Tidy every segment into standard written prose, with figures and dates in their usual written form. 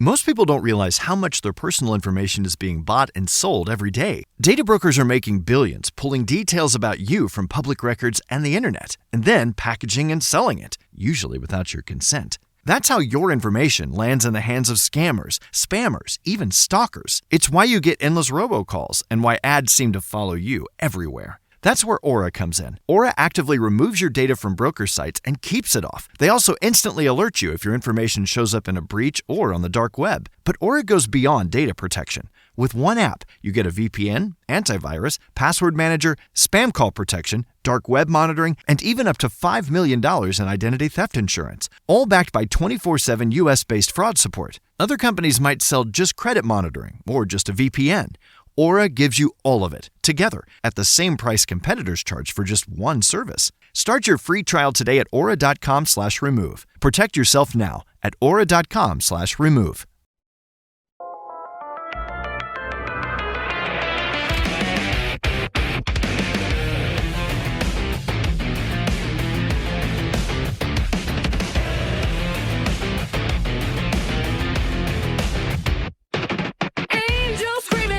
Most people don't realize how much their personal information is being bought and sold every day. Data brokers are making billions, pulling details about you from public records and the internet, and then packaging and selling it, usually without your consent. That's how your information lands in the hands of scammers, spammers, even stalkers. It's why you get endless robocalls and why ads seem to follow you everywhere. That's where Aura comes in. Aura actively removes your data from broker sites and keeps it off. They also instantly alert you if your information shows up in a breach or on the dark web. But Aura goes beyond data protection. With one app, you get a VPN, antivirus, password manager, spam call protection, dark web monitoring, and even up to $5 million in identity theft insurance, all backed by 24/7 US-based fraud support. Other companies might sell just credit monitoring or just a VPN. Aura gives you all of it, together, at the same price competitors charge for just one service. Start your free trial today at aura.com/remove. Protect yourself now at aura.com/remove.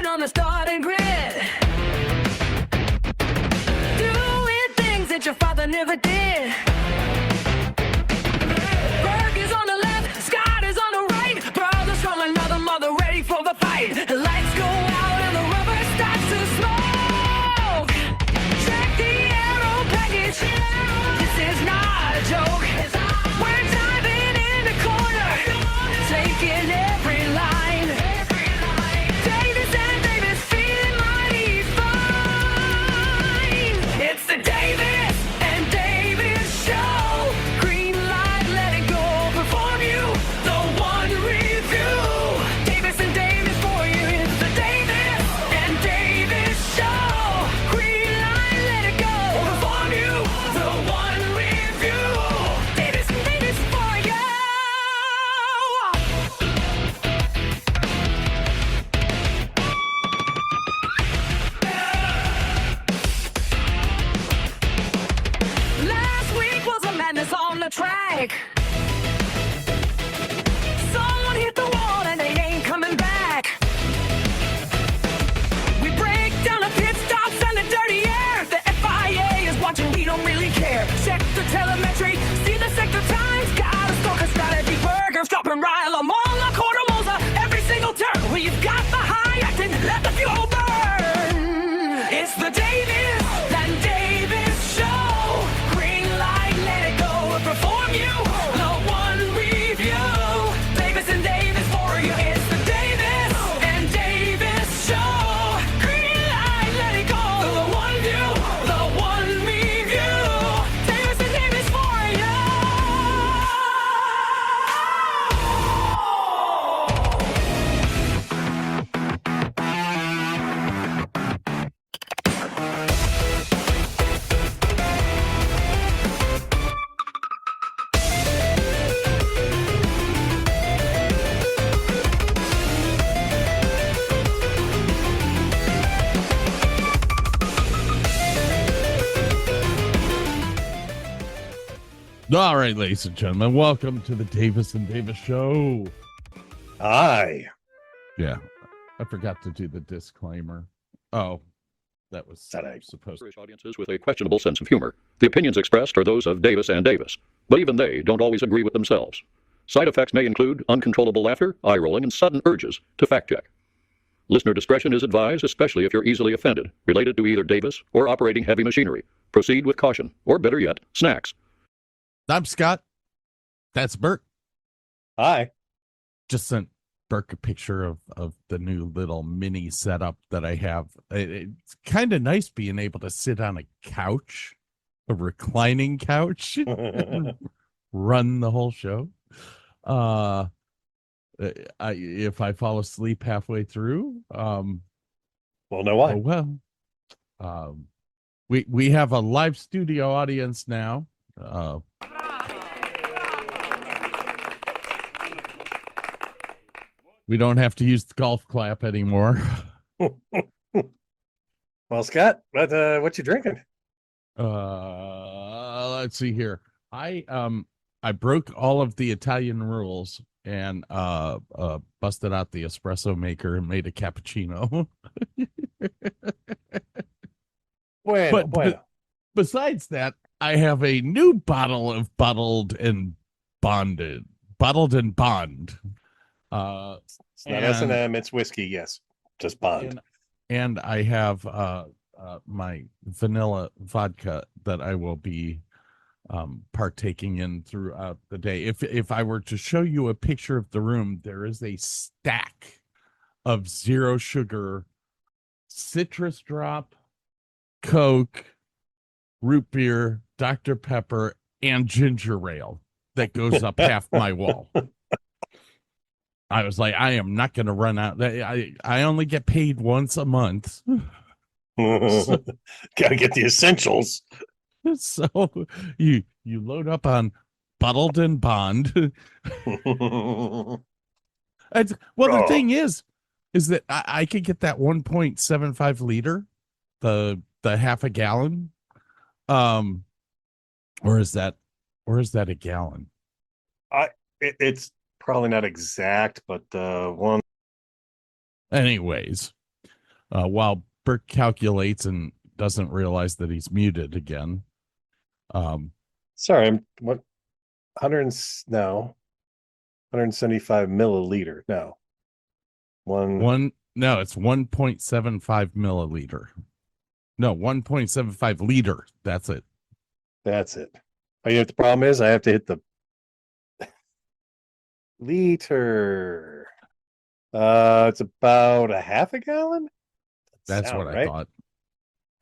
On the starting grid, doing things that your father never did. Burke is on the left, Scott is on the right. Brothers from another mother ready for the fight. The lights go out and the rubber starts to smoke. Check the aero package. This is not a joke. We're diving in the corner, taking every line. Track. Someone hit the wall and they ain't coming back. We break down the pit stops and the dirty air. The FIA is watching, we don't really care. Check the telemetry, see the sector times. Got a stalker strategy, burgers dropping right along the quarter mosa. Every single turn, we've got the high acting, let the fuel burn. It's the Davis and Davis show. Green light, let it go. Perform you, the one review. Davis and Davis for you. It's the Davis and Davis show. Green light, let it go. The one view, the one review. Davis and Davis for you. All right, ladies and gentlemen, welcome to the Davis and Davis Show. Hi. Yeah, I forgot to do the disclaimer. Oh, that was Today. supposed to. Audiences with a questionable sense of humor. The opinions expressed are those of Davis and Davis, but even they don't always agree with themselves. Side effects may include uncontrollable laughter, eye rolling, and sudden urges to fact check. Listener discretion is advised, especially if you're easily offended, related to either Davis or operating heavy machinery. Proceed with caution, or better yet, snacks. I'm Scott. That's Burke. Hi. Just sent Burke a picture of the new little mini setup that I have. It's kind of nice being able to sit on a couch, a reclining couch, and run the whole show. If I fall asleep halfway through, Well, no why. oh well. We have a live studio audience now. We don't have to use the golf clap anymore. Well, Scott, what you drinking? Let's see here. I I broke all of the Italian rules and busted out the espresso maker and made a cappuccino. Bueno, but besides that, I have a new bottle of bottled and bond. It's not S&M, it's whiskey. Yes, just Bond. And I have my vanilla vodka that I will be partaking in throughout the day. If I were to show you a picture of the room, there is a stack of zero sugar, citrus drop, Coke, root beer, Dr. Pepper, and ginger ale that goes up half my wall. I was like, I am not going to run out. I only get paid once a month. Gotta get the essentials. So you load up on bottled and bond. The thing is that I could get that 1.75 liter, the half a gallon. Or is that a gallon? It's probably not exact, but one. Anyways, while Burke calculates and doesn't realize that he's muted again. Sorry, I'm what 175 milliliter. No. No, it's 1.75 milliliter. No, 1.75 liter. That's it. Oh, you know what the problem is? I have to hit the liter. It's about a half a gallon. That's what I thought.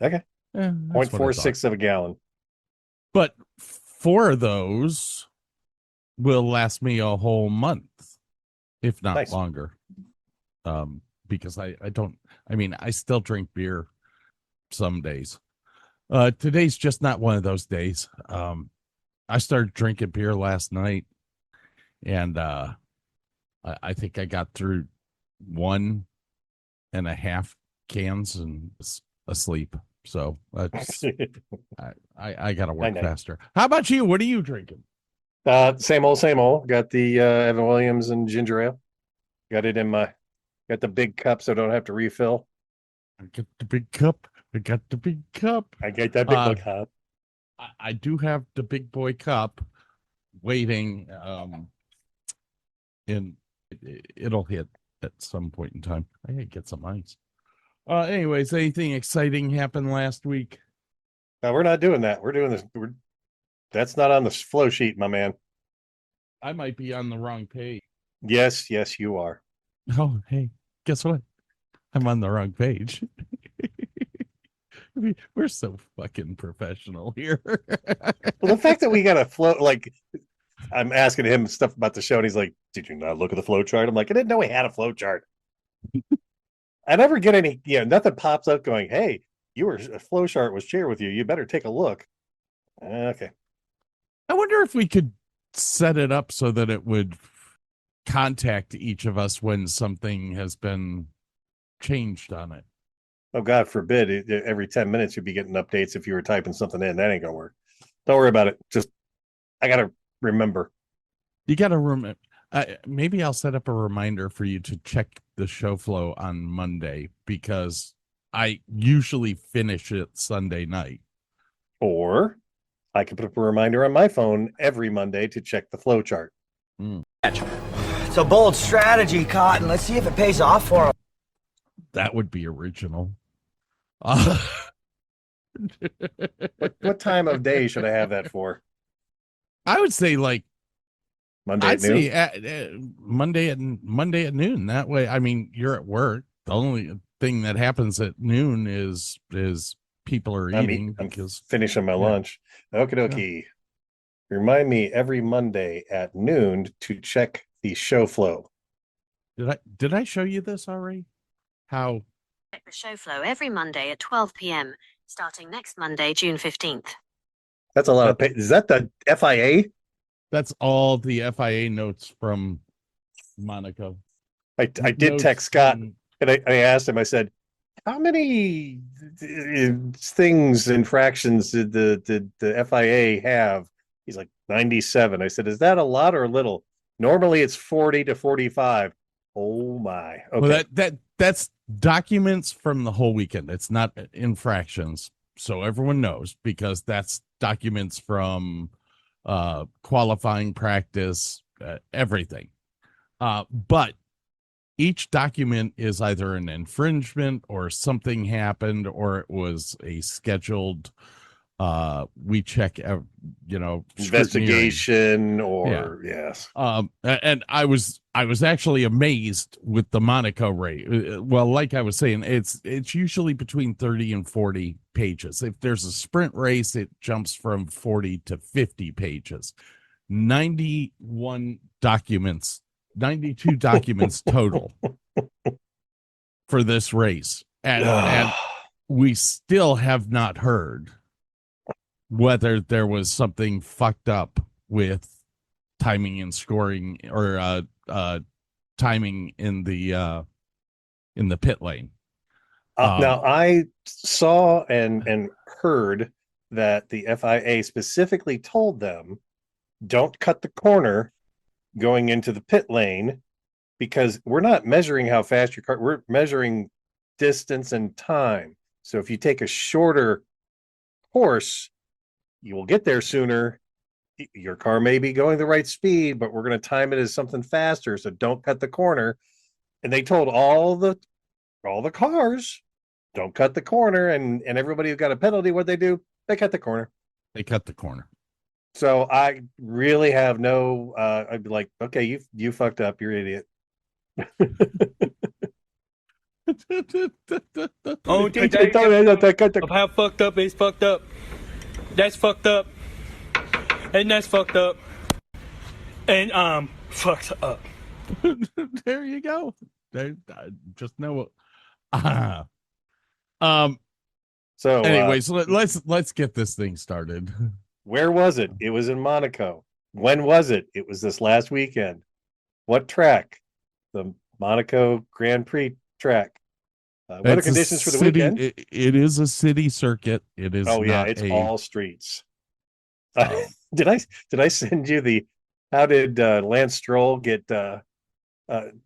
Okay. 0.46 of a gallon. But 4 of those will last me a whole month, if not longer. Because I still drink beer some days. Today's just not one of those days. I started drinking beer last night, and I think I got through 1.5 cans and asleep. So I gotta work faster. How about you? What are you drinking? Same old. Got the Evan Williams and ginger ale. Got it in got the big cup so I don't have to refill. I got the big cup. I got that big boy cup. I do have the big boy cup waiting. And it'll hit at some point in time. I gotta get some ice. Anyways, anything exciting happened last week? No, we're not doing that. We're doing this. That's not on the flow sheet, my man. I might be on the wrong page. Yes, you are. Oh, hey, guess what? I'm on the wrong page. We're so fucking professional here. Well, the fact that we got a flow, like, I'm asking him stuff about the show, and he's like, "Did you not look at the flow chart?" I'm like, "I didn't know we had a flow chart." I never get any, nothing pops up going, "Hey, a flow chart was shared with you. You better take a look." Okay. I wonder if we could set it up so that it would contact each of us when something has been changed on it. Oh, God forbid. Every 10 minutes you'd be getting updates if you were typing something in. That ain't gonna work. Don't worry about it. Just, I gotta remember. You gotta remember. Maybe I'll set up a reminder for you to check the show flow on Monday, because I usually finish it Sunday night. Or I can put up a reminder on my phone every Monday to check the flow chart. It's a bold strategy, Cotton. Let's see if it pays off for him. That would be original. What time of day should I have that for? I would say like Monday at noon? Say Monday at noon. That way, I mean, you're at work. The only thing that happens at noon is people are eating. I'm finishing my lunch. Okie dokie. Remind me every Monday at noon to check the show flow. Did I show you this already? How? Check the show flow every Monday at 12 p.m. starting next Monday, June 15th. That's a lot of is that the FIA? That's all the FIA notes from Monaco. I did text Scott, and I asked him, I said, how many infractions did the FIA have? He's like, 97. I said, is that a lot or a little? Normally it's 40 to 45. Oh my. Okay. Well, that's documents from the whole weekend. It's not infractions. So everyone knows, because that's documents from qualifying, practice, everything. But each document is either an infringement or something happened, or it was a scheduled we check Investigation or yes. And I was actually amazed with the Monaco race. Well, like I was saying, it's usually between 30 and 40 pages. If there's a sprint race, it jumps from 40 to 50 pages. 92 documents total for this race, and we still have not heard whether there was something fucked up with timing and scoring, or timing in the pit lane. Now I saw and heard that the FIA specifically told them, don't cut the corner going into the pit lane, because we're not measuring how fast your car, we're measuring distance and time. So if you take a shorter course, you will get there sooner. Your car may be going the right speed, but we're going to time it as something faster. So don't cut the corner. And they told all the cars, don't cut the corner. And everybody who got a penalty, what they do? They cut the corner. So I really have no. I'd be like, okay, you fucked up. You're an idiot. Only thing of how fucked up is fucked up. That's fucked up. And that's fucked up. And fucked up. There you go. I just know. So anyways, let's get this thing started. Where was it? It was in Monaco. When was it? It was this last weekend. What track? The Monaco Grand Prix track. What are conditions for the weekend? It is a city circuit. It is. Oh yeah, it's all streets. Did I send you the? How did Lance Stroll get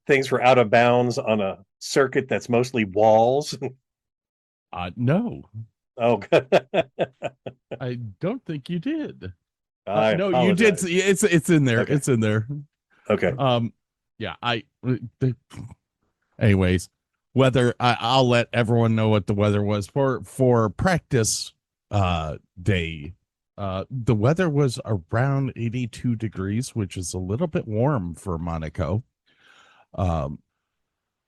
things for out of bounds on a circuit that's mostly walls? No. Oh, I don't think you did. No, you did. It's in there. Okay. It's in there. Okay. Yeah. Anyways, weather. I'll let everyone know what the weather was for practice day. The weather was around 82 degrees, which is a little bit warm for Monaco.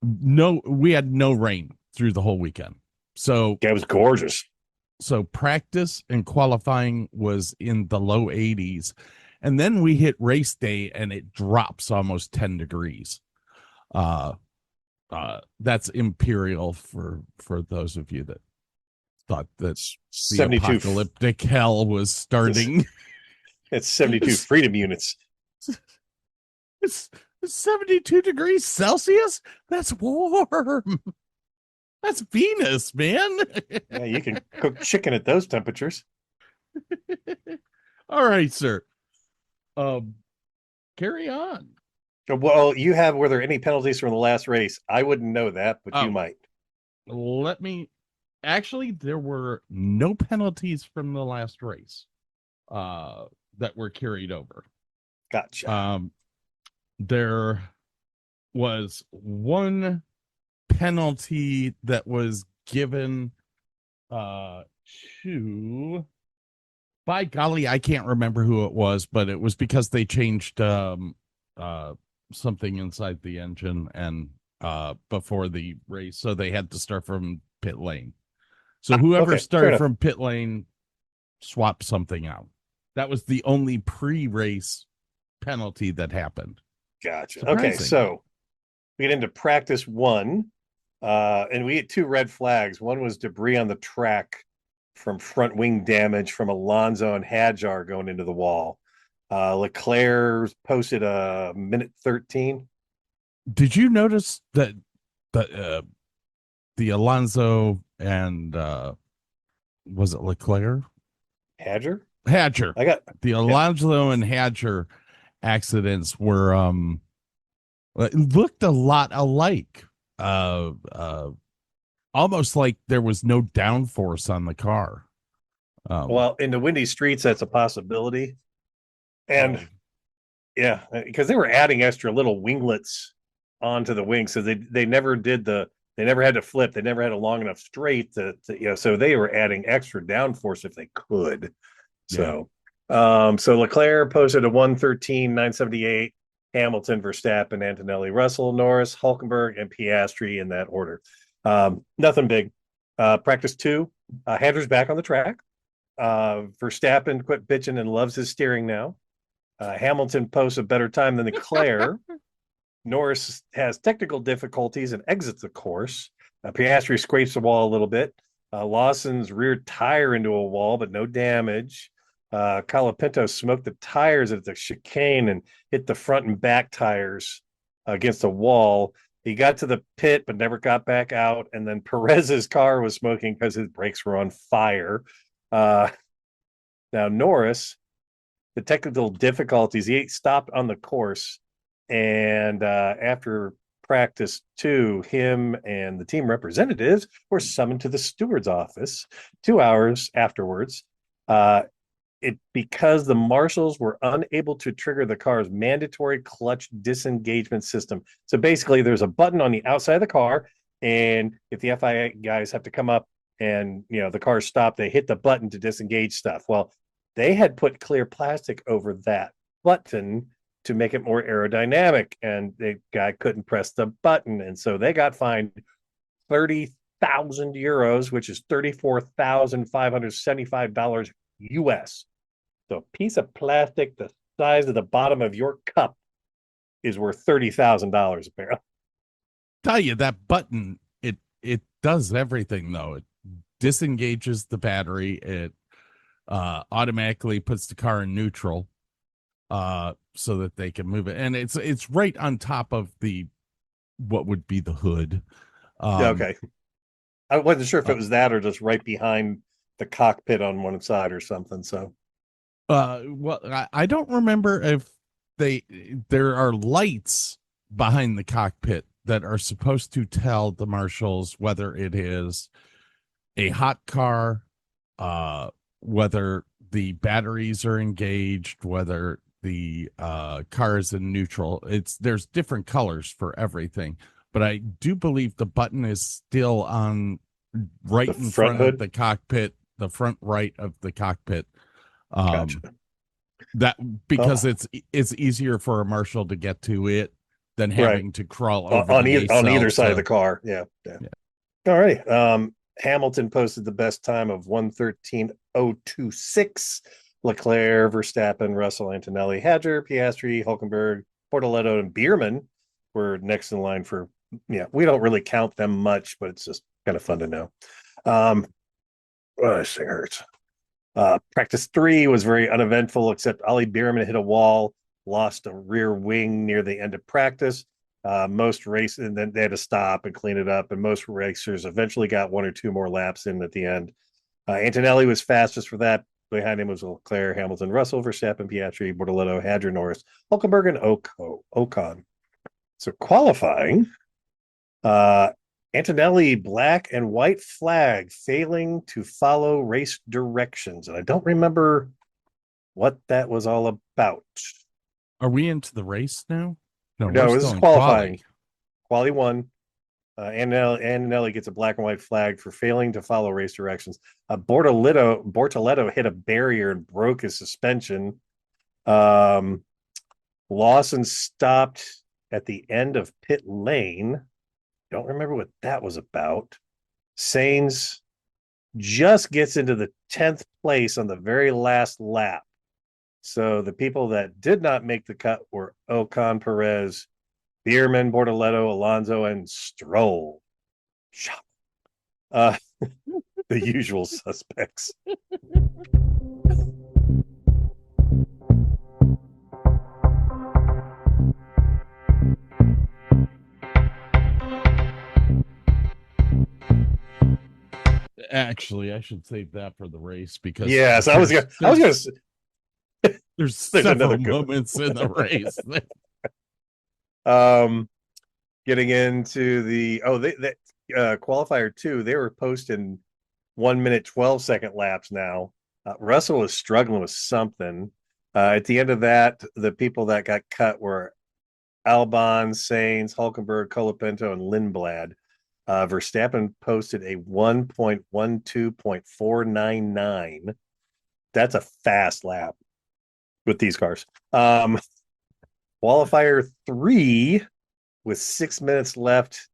We had no rain through the whole weekend. So it was gorgeous. So practice and qualifying was in the low 80s. And then we hit race day and it drops almost 10 degrees. That's imperial for those of you that thought that the apocalyptic hell was starting. It's 72 freedom units. It's 72 degrees Celsius? That's warm. That's Venus, man. Yeah, you can cook chicken at those temperatures. All right, sir. Carry on. Well, were there any penalties from the last race? I wouldn't know that, but you might. Actually, there were no penalties from the last race that were carried over. Gotcha. There was one penalty that was given to, by golly, I can't remember who it was, but it was because they changed something inside the engine and before the race, so they had to start from pit lane. So whoever started from pit lane swapped something out. That was the only pre-race penalty that happened. Gotcha. Surprising. Okay, so we get into practice one, and we had two red flags. One was debris on the track from front wing damage from Alonso and Hadjar going into the wall. Leclerc posted a minute 13. Did you notice that the Alonso and was it Leclerc? Hadjar? Hadger. I got The Alonso and Hadger accidents were looked a lot alike. Almost like there was no downforce on the car. Well, in the windy streets, that's a possibility. And yeah, because they were adding extra little winglets onto the wings, so they never had to flip. They never had a long enough straight to so they were adding extra downforce if they could. So, so Leclerc posted a 1:13.978. Hamilton, Verstappen, Antonelli, Russell, Norris, Hulkenberg, and Piastri in that order. Nothing big. Practice 2, Hadger's back on the track. Verstappen quit bitching and loves his steering now. Hamilton posts a better time than Leclerc. Norris has technical difficulties and exits the course. Piastri scrapes the wall a little bit. Lawson's rear tire into a wall, but no damage. Colapinto smoked the tires at the chicane and hit the front and back tires against a wall. He got to the pit, but never got back out. And then Perez's car was smoking because his brakes were on fire. Now, Norris, the technical difficulties, he stopped on the course. And after practice 2, him and the team representatives were summoned to the steward's office 2 hours afterwards. Because the marshals were unable to trigger the car's mandatory clutch disengagement system. So basically, there's a button on the outside of the car, and if the FIA guys have to come up and the car's stopped, they hit the button to disengage stuff. Well, they had put clear plastic over that button to make it more aerodynamic, and the guy couldn't press the button, and so they got fined 30,000 euros, which is $34,575 US. So a piece of plastic the size of the bottom of your cup is worth $30,000 apparently. Tell you that button, it does everything though. It disengages the battery. It automatically puts the car in neutral so that they can move it, and it's right on top of what would be the hood. Okay, I wasn't sure if it was that or just right behind the cockpit on one side or something. So well, I don't remember if there are lights behind the cockpit that are supposed to tell the marshals whether it is a hot car, whether the batteries are engaged, whether the car is in neutral. There's different colors for everything, but I do believe the button is still on right in front of the cockpit, the front right of the cockpit. Gotcha. That because it's easier for a marshal to get to it than having to crawl over on either side of the car. Yeah. All right. Hamilton posted the best time of 1:13.026. Leclerc, Verstappen, Russell, Antonelli, Hadger, Piastri, Hulkenberg, Bortoleto, and Bierman were next in line for. Yeah, we don't really count them much, but it's just kind of fun to know. This thing hurts. Practice 3 was very uneventful, except Ollie Bierman hit a wall, lost a rear wing near the end of practice. Most races, and then they had to stop and clean it up, and most racers eventually got 1 or 2 more laps in at the end. Antonelli was fastest for that. Behind him was Leclerc, Hamilton, Russell, Verstappen, Piastri, Bortoleto, Hadger, Norris, Hulkenberg, and Ocon. So qualifying, Antonelli black and white flag failing to follow race directions. And I don't remember what that was all about. Are we into the race now? No, this is qualifying. Quali 1. Antonelli gets a black and white flag for failing to follow race directions. Bortoleto hit a barrier and broke his suspension. Lawson stopped at the end of pit lane. Don't remember what that was about. Sainz just gets into the 10th place on the very last lap. So the people that did not make the cut were Ocon, Perez, Bierman, Bortoleto, Alonso, and Stroll. The usual suspects. Actually, I should save that for the race because Yes, I was gonna. there's There's several another good one. moments in the race. Getting into the qualifier 2, they were posting 1 minute 12-second laps now. Russell was struggling with something. At the end of that, the people that got cut were Albon, Sainz, Hulkenberg, Colapinto, and Lindblad. Verstappen posted a 1.12.499. That's a fast lap with these cars. Qualifier 3 with 6 minutes left.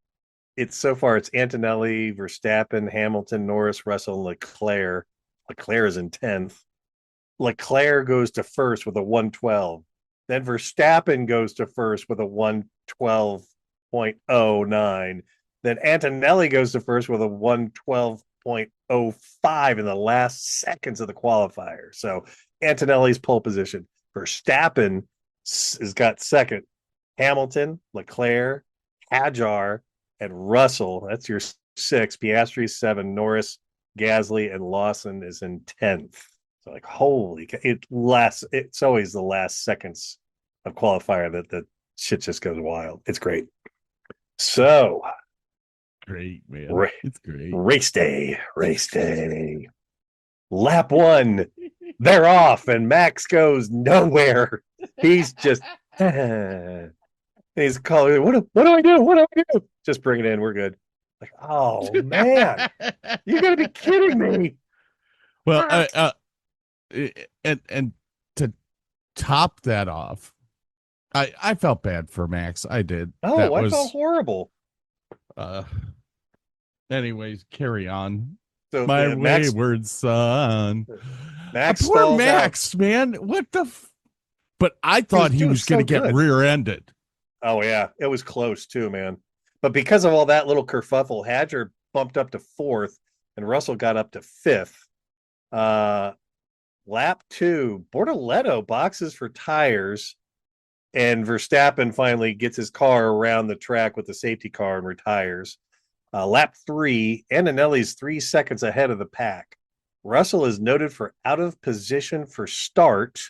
It's Antonelli, Verstappen, Hamilton, Norris, Russell, and Leclerc. Leclerc is in 10th. Leclerc goes to first with a 112. Then Verstappen goes to first with a 112.09. Then Antonelli goes to first with a 112.05 in the last seconds of the qualifier. So Antonelli's pole position. Verstappen has got second. Hamilton, Leclerc, Hadjar, and Russell. That's your 6. Piastri 7. Norris, Gasly, and Lawson is in 10th. So holy, it's always the last seconds of qualifier that the shit just goes wild. It's great. So great, man. It's great. Race day. Lap 1, they're off, and Max goes nowhere. He's just he's calling. What do I do? Just bring it in. We're good. Oh man, you gotta be kidding me. Well, and to top that off, I felt bad for Max. I did. Oh, I felt horrible. Anyways, carry on. So my wayward son. Max, poor Max, out. Man. What the? But I thought he was going to get rear-ended. Oh yeah, it was close too, man. But because of all that little kerfuffle, Hadjar bumped up to 4th, and Russell got up to 5th. Lap 2, Bortoleto boxes for tires, and Verstappen finally gets his car around the track with the safety car and retires. Lap 3, Antonelli's 3 seconds ahead of the pack. Russell is noted for out of position for start.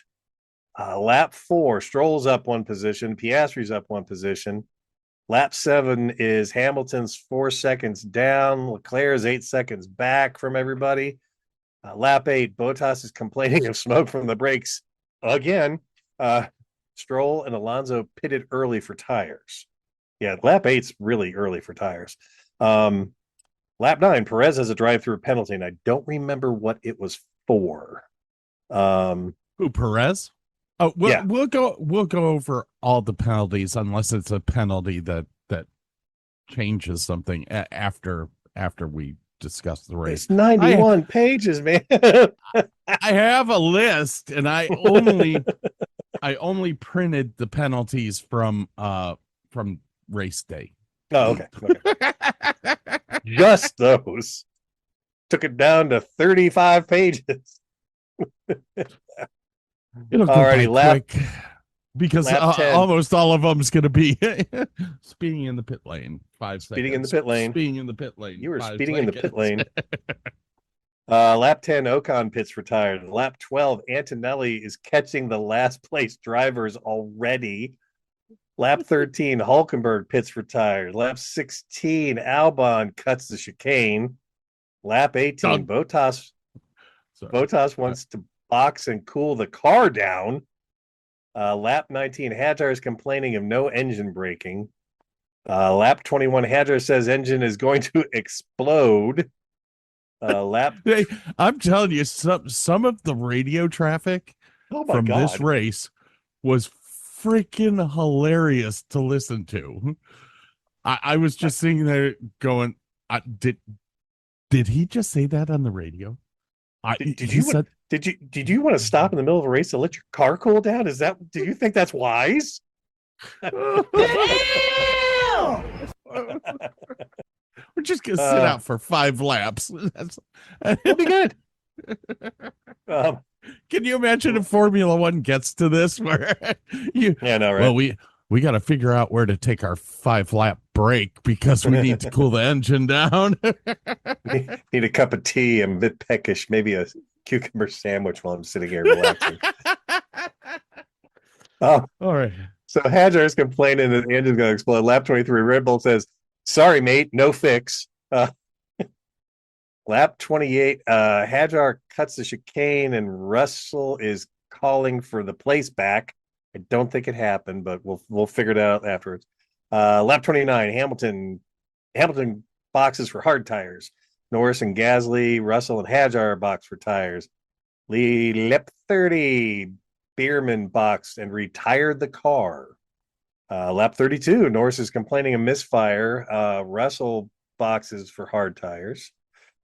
Lap 4, Stroll's up 1 position. Piastri's up 1 position. Lap 7 is Hamilton's 4 seconds down. Leclerc is 8 seconds back from everybody. Lap 8, Bottas is complaining of smoke from the brakes again. Stroll and Alonso pitted early for tires. Yeah, lap 8's really early for tires. Lap 9, Perez has a drive-through penalty, and I don't remember what it was for. Who, Perez? Oh, we'll go over all the penalties unless it's a penalty that changes something after we discuss the race. It's 91 pages, man. I have a list, and I only printed the penalties from race day. Oh, okay. Just those. Took it down to 35 pages. It'll go by quick because almost all of them is going to be speeding in the pit lane. 5 seconds. Speeding in the pit lane. Speeding in the pit lane. You were speeding in the pit lane. Lap 10, Ocon pits retired. Lap 12, Antonelli is catching the last place drivers already. Lap 13, Hulkenberg pits retired. Lap 16, Albon cuts the chicane. Lap 18, Bottas wants to box and cool the car down. Lap 19, Hadjar is complaining of no engine braking. Lap 21, Hadjar says engine is going to explode. I'm telling you, some of the radio traffic from this race was freaking hilarious to listen to. I was just sitting there going, did he just say that on the radio? Did you want to stop in the middle of a race to let your car cool down? Do you think that's wise? We're just gonna sit out for 5 laps. That'll be good. Can you imagine if Formula One gets to this where right? Well, we got to figure out where to take our 5-lap break because we need to cool the engine down. Need a cup of tea. I'm a bit peckish. Maybe a cucumber sandwich while I'm sitting here relaxing. Oh, all right. So Hajar is complaining that the engine's going to explode. Lap 23, Red Bull says, sorry, mate, no fix. Lap 28, Hajar cuts the chicane and Russell is calling for the place back. I don't think it happened, but we'll figure it out afterwards. Lap 29, Hamilton boxes for hard tires. Norris and Gasly, Russell and Hajar box for tires. Lap 30, Bierman boxed and retired the car. Lap 32, Norris is complaining of misfire. Russell boxes for hard tires.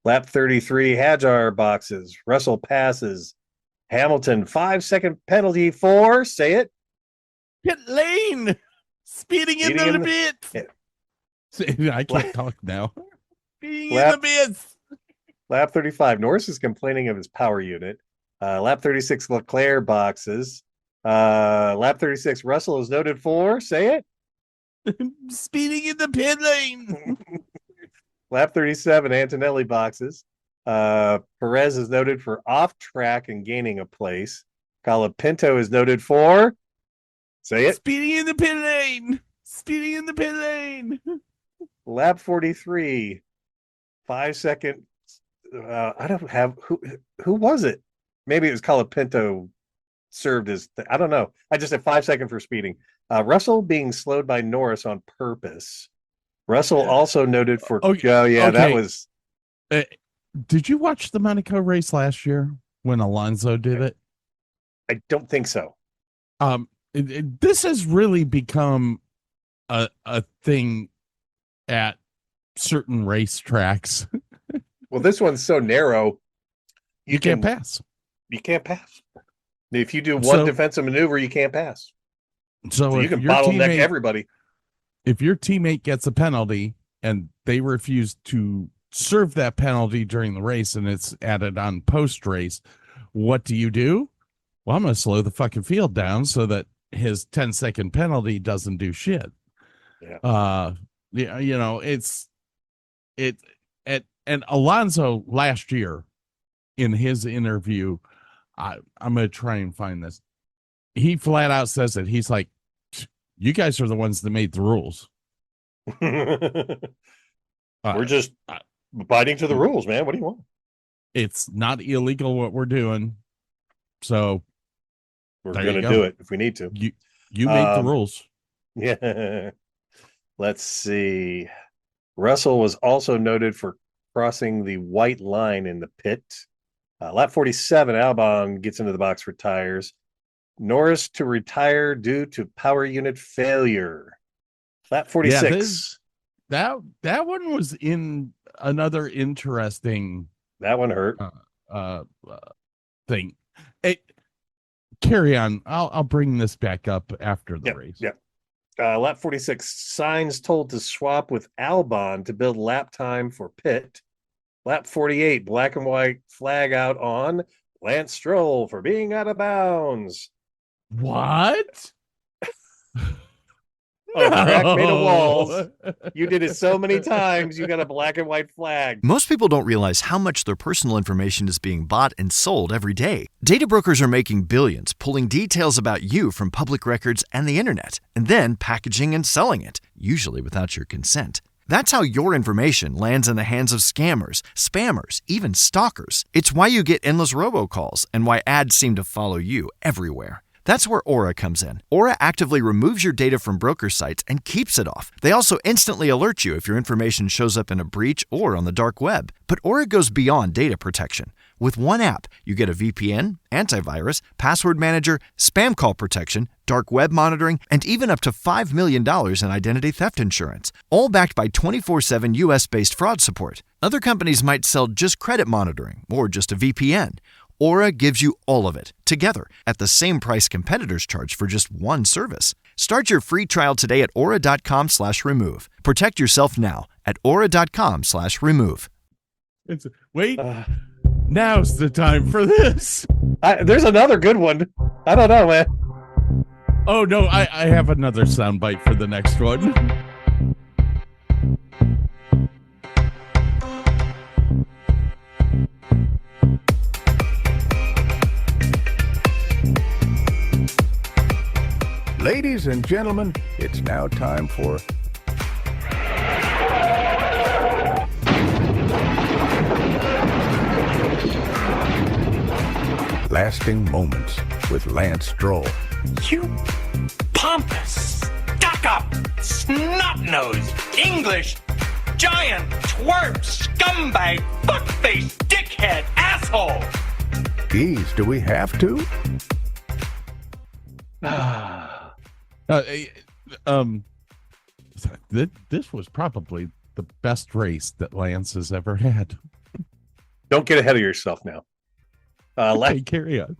Lap 33, Hajar boxes. Russell passes. Hamilton, 5-second penalty for, say it. Pit lane. Speeding into the pit. Yeah. I can't talk now. Speeding in the pits. Lap 35, Norris is complaining of his power unit. Lap 36, Leclerc boxes. Lap 36, Russell is noted for, say it. Speeding in the pit lane. Lap 37, Antonelli boxes. Perez is noted for off track and gaining a place. Colapinto is noted for, say it. Speeding in the pit lane. Speeding in the pit lane. Lap 43, 5 second. I don't have who was it? Maybe it was Colapinto served as I don't know. I just said 5 seconds for speeding. Russell being slowed by Norris on purpose. Russell also noted for that was. Did you watch the Monaco race last year when Alonso did it? I don't think so. This has really become a thing at certain racetracks. Well, this one's so narrow, you can't pass. You can't pass. If you do one defensive maneuver, you can't pass. So you can bottleneck everybody. If your teammate gets a penalty and they refuse to serve that penalty during the race and it's added on post-race, what do? Well, I'm going to slow the fucking field down so that his 10-second penalty doesn't do shit. Yeah. And Alonso last year in his interview, I'm going to try and find this. He flat out says it. He's like, you guys are the ones that made the rules. We're just abiding to the rules, man. What do you want? It's not illegal what we're doing. So we're going to do it if we need to. You make the rules. Yeah. Let's see. Russell was also noted for crossing the white line in the pit. Lap 47, Albon gets into the box for tires. Norris to retire due to power unit failure. Lap 46. Yeah, that one was in another interesting. That one hurt. Thing. Carry on. I'll bring this back up after the race. Yeah. Lap 46. Sainz told to swap with Albon to build lap time for pit. Lap 48. Black and white flag out on Lance Stroll for being out of bounds. What? Crack made of walls. You did it so many times, you got a black and white flag. Most people don't realize how much their personal information is being bought and sold every day. Data brokers are making billions, pulling details about you from public records and the internet, and then packaging and selling it, usually without your consent. That's how your information lands in the hands of scammers, spammers, even stalkers. It's why you get endless robocalls and why ads seem to follow you everywhere. That's where Aura comes in. Aura actively removes your data from broker sites and keeps it off. They also instantly alert you if your information shows up in a breach or on the dark web. But Aura goes beyond data protection. With one app, you get a VPN, antivirus, password manager, spam call protection, dark web monitoring, and even up to $5 million in identity theft insurance. All backed by 24/7 US-based fraud support. Other companies might sell just credit monitoring or just a VPN. Aura gives you all of it, together, at the same price competitors charge for just one service. Start your free trial today at aura.com/remove. Protect yourself now at aura.com/remove. Wait, now's the time for this. There's another good one. I don't know, man. Oh no, I have another soundbite for the next one. Ladies and gentlemen, it's now time for Lasting Moments with Lance Stroll. You pompous, stuck-up, snot-nosed, English, giant, twerp, scumbag, fuckface, dickhead, asshole! Geez, do we have to? This was probably the best race that Lance has ever had. Don't get ahead of yourself now. Carry on.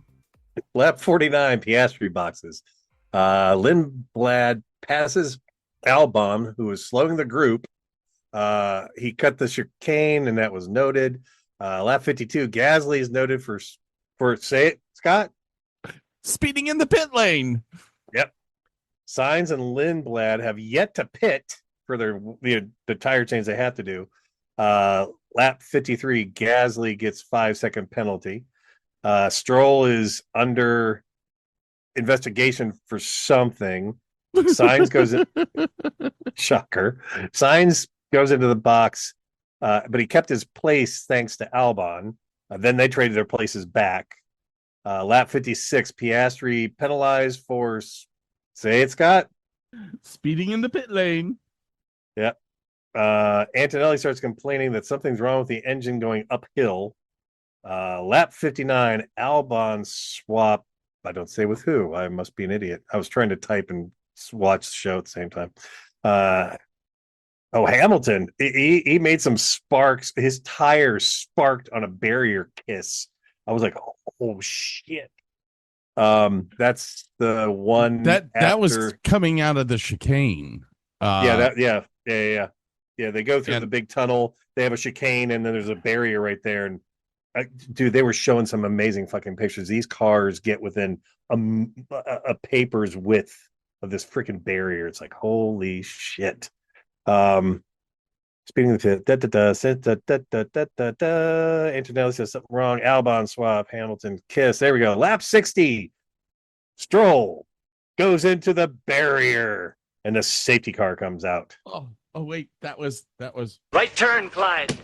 Lap 49, Piastri boxes. Lindblad passes Albon, who was slowing the group. He cut the chicane, and that was noted. Lap 52, Gasly is noted for say it, Scott? Speeding in the pit lane. Yep. Sainz and Lindblad have yet to pit for the tire change they have to do. Lap 53, Gasly gets 5-second penalty. Stroll is under investigation for something. Sainz goes in. Shocker. Sainz goes into the box, but he kept his place thanks to Albon. Then they traded their places back. Lap 56, Piastri penalized for, say it, Scott? Speeding in the pit lane. Yep. Antonelli starts complaining that something's wrong with the engine going uphill. Lap 59, Albon swap. I don't say with who. I must be an idiot. I was trying to type and watch the show at the same time. Hamilton. He made some sparks. His tires sparked on a barrier kiss. I was like, oh shit. That's the one that was coming out of the chicane. Yeah. They go through the big tunnel. They have a chicane, and then there's a barrier right there. And dude, they were showing some amazing fucking pictures. These cars get within a paper's width of this freaking barrier. It's like, holy shit. Speeding the pit. Antonelli says something wrong. Albon swap. Hamilton kiss. There we go. Lap 60. Stroll goes into the barrier, and the safety car comes out. Oh wait, that was Right turn, Clyde.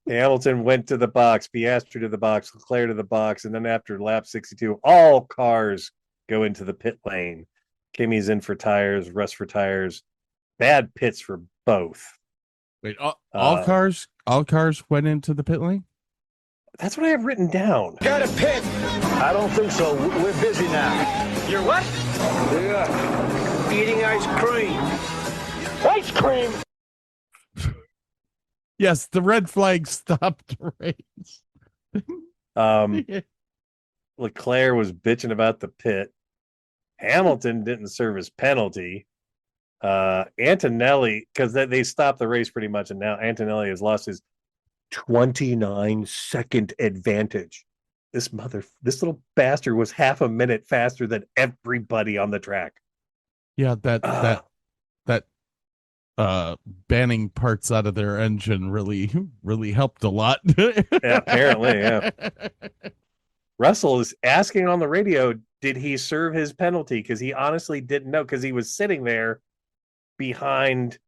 Hamilton went to the box, Piastri to the box, Leclerc to the box, and then after lap 62, all cars go into the pit lane. Kimmy's in for tires, Russ for tires. Bad pits for both. Wait, all cars went into the pit lane? That's what I have written down. Got a pit? I don't think so. We're busy now. You're what? Yeah. Eating ice cream. Ice cream! Yes, the red flag stopped the race. Leclerc was bitching about the pit. Hamilton didn't serve his penalty. Antonelli, because they stopped the race pretty much, and now Antonelli has lost his 29-second advantage. This little bastard was half a minute faster than everybody on the track. Yeah, that banning parts out of their engine really helped a lot. Yeah, apparently, yeah. Russell is asking on the radio, did he serve his penalty? Because he honestly didn't know, because he was sitting there behind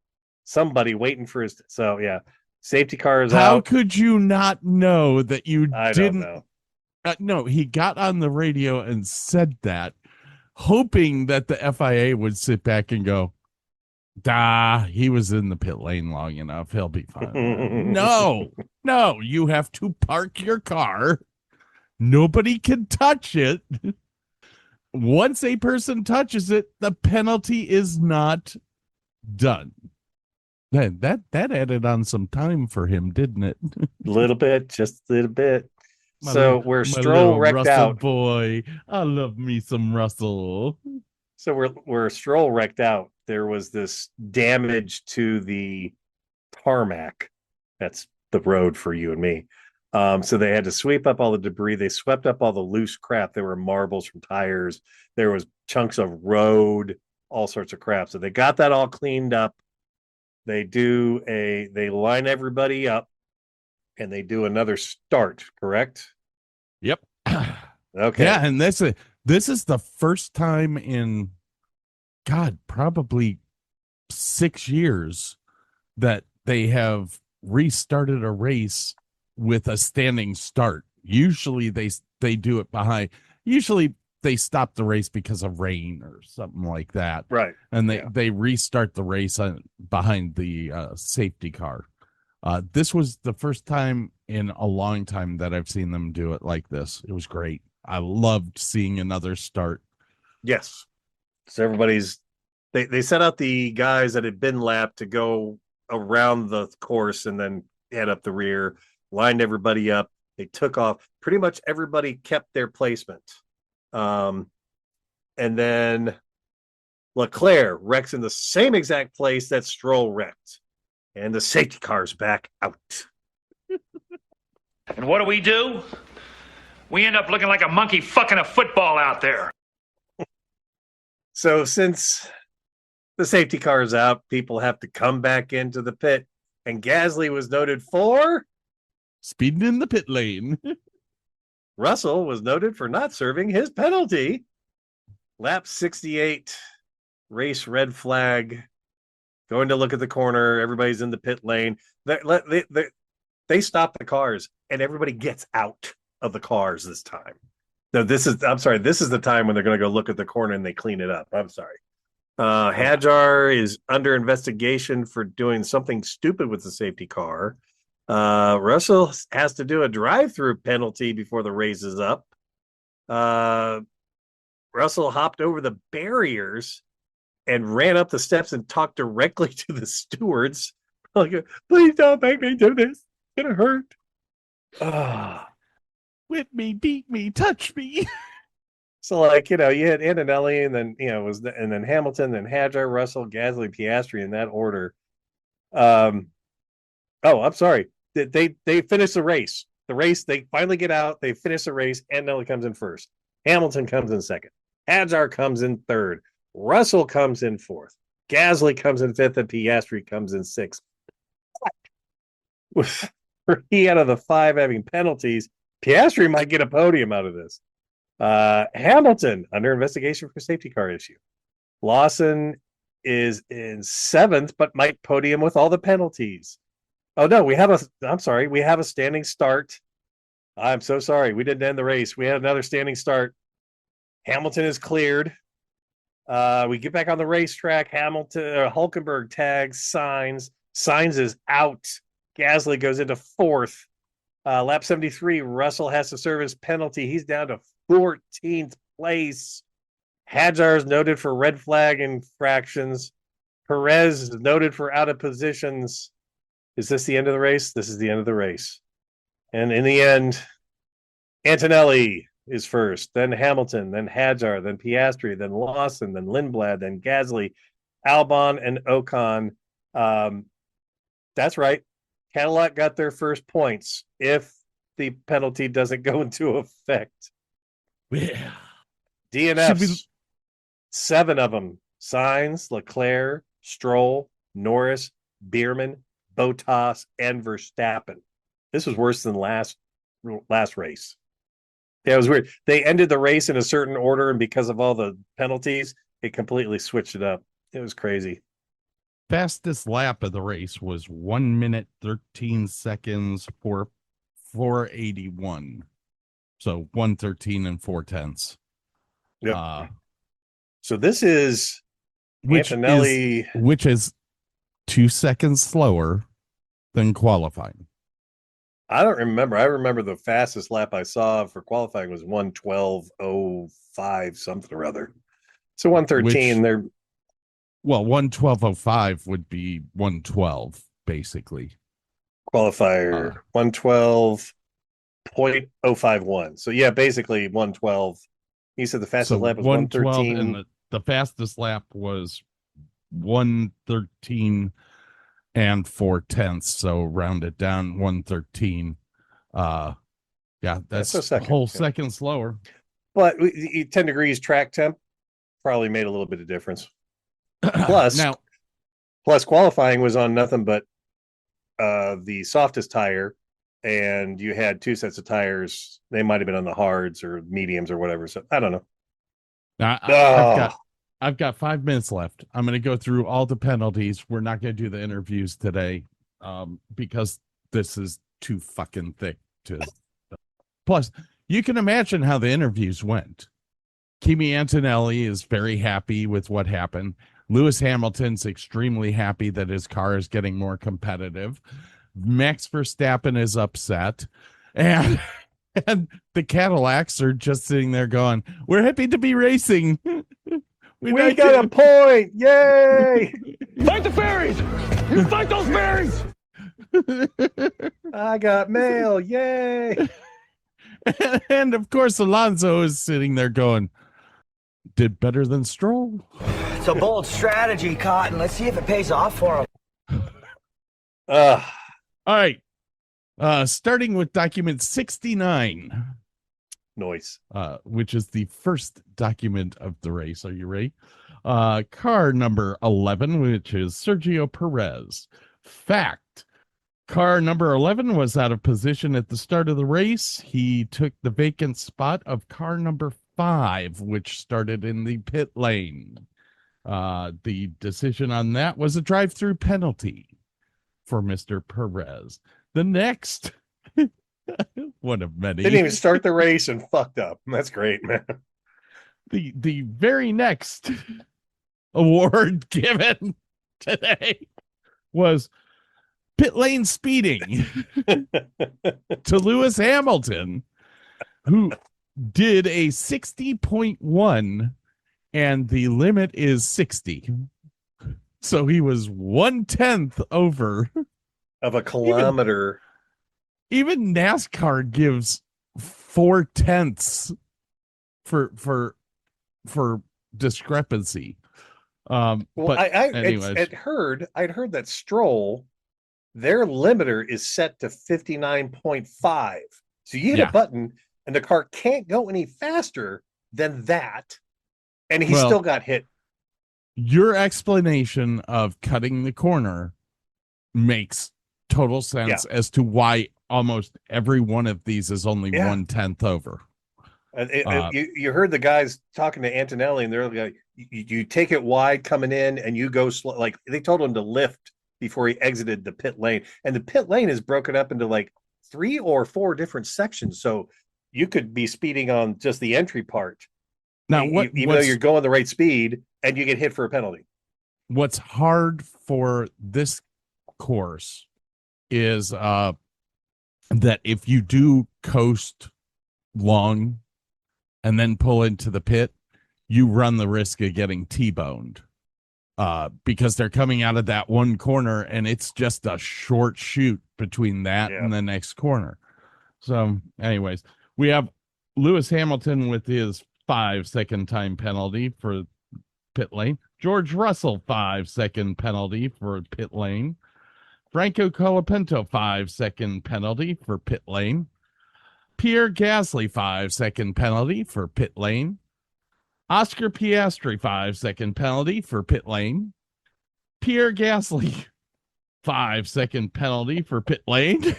somebody waiting for his. So yeah, safety car is out. How could you not know that you I didn't? don't know. No, he got on the radio and said that, hoping that the FIA would sit back and go, he was in the pit lane long enough. He'll be fine. No, you have to park your car. Nobody can touch it. Once a person touches it, the penalty is not done. That added on some time for him, didn't it? A little bit, just a little bit. So where Stroll wrecked Russell out, boy, I love me some Russell. So where Stroll wrecked out, there was this damage to the tarmac. That's the road for you and me. So they had to sweep up all the debris. They swept up all the loose crap. There were marbles from tires. There was chunks of road, all sorts of crap. So they got that all cleaned up. They line everybody up and they do another start, correct? Yep. Okay. Yeah, and this is the first time in probably 6 years that they have restarted a race with a standing start. Usually they do it behind. Usually they stop the race because of rain or something like that. Right. And they restart the race behind the safety car. This was the first time in a long time that I've seen them do it like this. It was great. I loved seeing another start. Yes. So they set out the guys that had been lapped to go around the course and then head up the rear, lined everybody up. They took off. Pretty much everybody kept their placement. And then Leclerc wrecks in the same exact place that Stroll wrecked. And the safety car's back out. And what do? We end up looking like a monkey fucking a football out there. So since the safety car is out, people have to come back into the pit. And Gasly was noted for speeding in the pit lane. Russell was noted for not serving his penalty. Lap 68, race red flag. Going to look at the corner. Everybody's in the pit lane. They stop the cars and everybody gets out of the cars this time. No, this is the time when they're going to go look at the corner and they clean it up. I'm sorry. Hadjar is under investigation for doing something stupid with the safety car. Russell has to do a drive-through penalty before the race is up. Russell hopped over the barriers and ran up the steps and talked directly to the stewards. Like, please don't make me do this. It's gonna hurt. Whip me, beat me, touch me. So, like, you had Antonelli, and then and then Hamilton, then Hadjar, Russell, Gasly, Piastri in that order. I'm sorry. They finished the race. They finally get out. They finish the race. Antonelli comes in first. Hamilton comes in second. Hadjar comes in third. Russell comes in fourth. Gasly comes in fifth, and Piastri comes in sixth. With 3 out of the 5 having penalties, Piastri might get a podium out of this. Hamilton under investigation for safety car issue. Lawson is in 7th, but might podium with all the penalties. Oh no, we have a standing start. I'm so sorry. We didn't end the race. We had another standing start. Hamilton is cleared. We get back on the racetrack. Hulkenberg tags Sainz. Sainz is out. Gasly goes into 4th. Lap 73, Russell has to serve his penalty. He's down to 14th place. Hadjar is noted for red flag infractions. Perez is noted for out of positions. Is this the end of the race? This is the end of the race. And in the end, Antonelli is first, then Hamilton, then Hadjar, then Piastri, then Lawson, then Lindblad, then Gasly, Albon, and Ocon. That's right. Cadillac got their first points if the penalty doesn't go into effect. Yeah. DNFs, 7 of them. Sainz, Leclerc, Stroll, Norris, Bierman, Bottas, and Verstappen. This was worse than last race. Yeah, it was weird. They ended the race in a certain order, and because of all the penalties, it completely switched it up. It was crazy. Fastest lap of the race was 1 minute 13 seconds for 481. So 113 and 4/10. Yep. So this is which Antonelli, is 2 seconds slower than qualifying. I don't remember. I remember the fastest lap I saw for qualifying was 1:12:05 something or other. So 113. They're 1:12:05 would be 1:12 basically. Qualifier 1:12.051. So yeah, basically 1:12. He said the fastest lap was 1:13, and the fastest lap was 1:13 and 4/10. So rounded down 1:13. Yeah, that's a second, whole yeah. second slower. But 10 degrees track temp probably made a little bit of difference. Plus, Now, qualifying was on nothing but the softest tire, and you had two sets of tires. They might have been on the hards or mediums or whatever. So I don't know. I've got 5 minutes left. I'm going to go through all the penalties. We're not going to do the interviews today, because this is too fucking thick to. Plus, you can imagine how the interviews went. Kimi Antonelli is very happy with what happened. Lewis Hamilton's extremely happy that his car is getting more competitive. Max Verstappen is upset. And the Cadillacs are just sitting there going, we're happy to be racing. We got a point. Yay. Fight the fairies! You fight those fairies! I got mail. Yay. And of course, Alonso is sitting there going, did better than Stroll. It's a bold strategy, Cotton. Let's see if it pays off for him. All right. Starting with document 69. Noise. Which is the first document of the race. Are you ready? Car number 11, which is Sergio Perez. Fact. Car number 11 was out of position at the start of the race. He took the vacant spot of car number 5, which started in the pit lane. The decision on that was a drive-through penalty for Mr. Perez. The next, one of many. Didn't even start the race and fucked up. That's great, man. The very next award given today was pit lane speeding to Lewis Hamilton, who did a 60.1, and the limit is 60. So he was 1/10 over of a kilometer. Even NASCAR gives 4/10 for discrepancy. Well, but I'd heard that Stroll, their limiter is set to 59.5. So you hit a button and the car can't go any faster than that. And he still got hit. Your explanation of cutting the corner makes total sense as to why almost every one of these is only 1/10 over. You heard the guys talking to Antonelli, and they're like, you take it wide coming in and you go slow. Like they told him to lift before he exited the pit lane. And the pit lane is broken up into like 3 or 4 different sections. So you could be speeding on just the entry part. Now, even though you're going the right speed and you get hit for a penalty. What's hard for this course is that if you do coast long and then pull into the pit, you run the risk of getting T-boned because they're coming out of that one corner and it's just a short shoot between that and the next corner. So anyways, we have Lewis Hamilton with his 5-second time penalty for pit lane. George Russell, 5-second penalty for pit lane. Franco Colapinto, 5-second penalty for pit lane. Pierre Gasly, 5-second penalty for pit lane. Oscar Piastri, 5-second penalty for pit lane. Pierre Gasly, 5-second penalty for pit lane.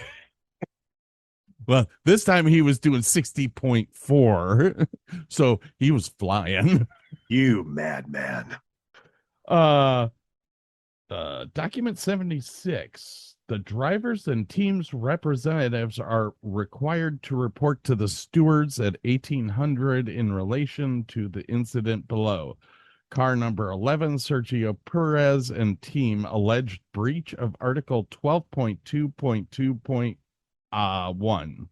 Well, this time he was doing 60.4, so he was flying. You madman. Document 76. The drivers and teams representatives are required to report to the stewards at 1800 in relation to the incident below. Car number 11, Sergio Perez and team alleged breach of Article 12.2.2.1